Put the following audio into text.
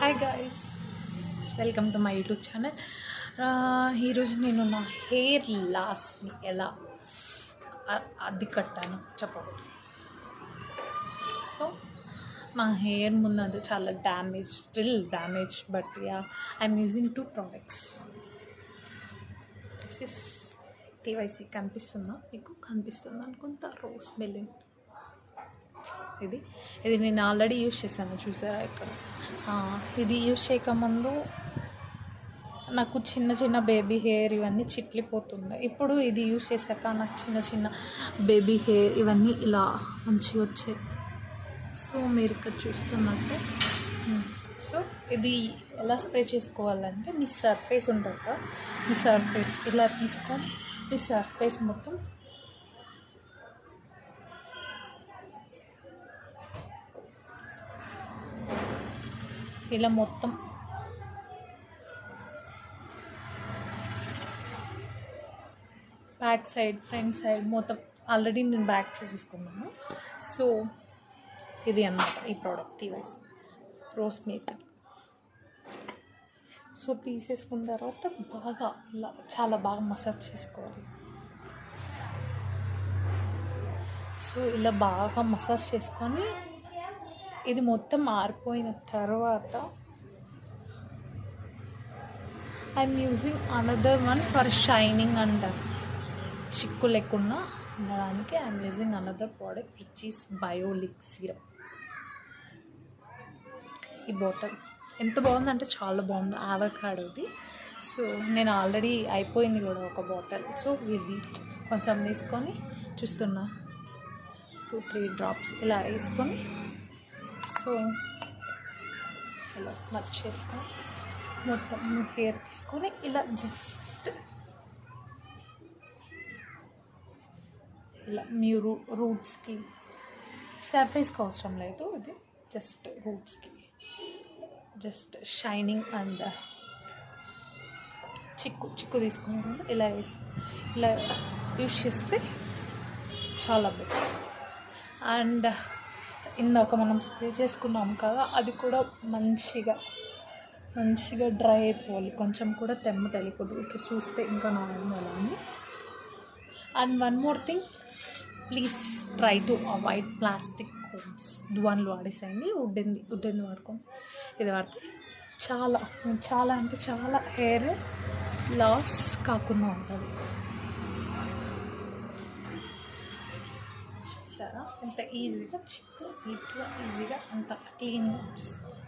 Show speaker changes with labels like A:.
A: Hi guys, welcome to my YouTube channel. ఈరోజు నేను నా హెయిర్ లాస్ని ఎలా అడ్డు కట్టాను చెప్పబోతున్నాను. సో నా హెయిర్ ముందు చాలా damage, still damage, but ya I'm using 2 products. This is TYC. కనిపిస్తుందా మీకు? కనిపిస్తుంది అనుకుంటా. రోజ్ మెలిన్. ఇది నేను ఆల్రెడీ యూజ్ చేశాను, చూసారా ఇక్కడ. ఇది యూజ్ చేయకముందు నాకు చిన్న చిన్న బేబీ హెయిర్ ఇవన్నీ చిట్లిపోతుండే. ఇప్పుడు ఇది యూజ్ చేశాక నాకు చిన్న చిన్న బేబీ హెయిర్ ఇవన్నీ ఇలా మంచిగా వచ్చాయి. సో మీరు ఇక్కడ చూస్తున్నట్టే. సో ఇది ఎలా స్ప్రే చేసుకోవాలంటే, మీ సర్ఫేస్ ఉంటుంది కదా, మీ సర్ఫేస్ ఇలా తీసుకొని మీ సర్ఫేస్ మొత్తం ఇలా మొత్తం బ్యాక్ సైడ్, ఫ్రంట్ సైడ్ మొత్తం ఆల్రెడీ నేను బ్యాక్ చేసేసుకున్నాను. సో ఇది అన్నమాట ఈ ప్రోడక్ట్, టీవైస్ రోజ్ మేరీ. సో తీసేసుకున్న తర్వాత బాగా ఇలా చాలా బాగా మసాజ్ చేసుకోవాలి. సో ఇలా బాగా మసాజ్ చేసుకొని ఇది మొత్తం ఆరిపోయిన తర్వాత I'm using another one for shining and చిక్కు లేకుండా ఉండడానికి. I'm using another product which is బయోలిక్ సిరప్. ఈ బాటిల్ ఎంత బాగుందంటే చాలా బాగుంది, అవకాడోది. సో నేను ఆల్రెడీ అయిపోయింది కూడా ఒక బాటిల్. సో ఇది కొంచెం తీసుకొని చూస్తున్నా, 2-3 drops ఇలా వేసుకొని సో ఇలా స్మచ్ చేసుకొని మొత్తం హెయిర్ తీసుకొని ఇలా జస్ట్ ఇలా మీరు రూట్స్కి, సర్ఫేస్కి అవసరం లేదు, ఇది జస్ట్ రూట్స్కి, జస్ట్ షైనింగ్ అండ్ చిక్కు తీసుకుని ఇలా ఇలా యూస్ చేస్తే చాలా బెటర్. అండ్ ఇందాక మనం స్ప్రే చేసుకున్నాం కదా, అది కూడా మంచిగా డ్రై అయిపోవాలి, కొంచెం కూడా తెమ్మ తెలియకూడదు. ఇక్కడ చూస్తే ఇంకా నార్మల్ అని. And one more thing, please try to avoid plastic combs. దువాన్లు వాడేసేయండి, వుడ్డెంది వాడుకోండి. ఇది వాడితే చాలా అంటే చాలా హెయిర్ లాస్ కాకుండా ఉంటుంది. చూస్తారా ఎంత ఈజీగా, చిక్కు నీట్గా ఈజీగా అంత క్లీన్గా వచ్చేస్తుంది.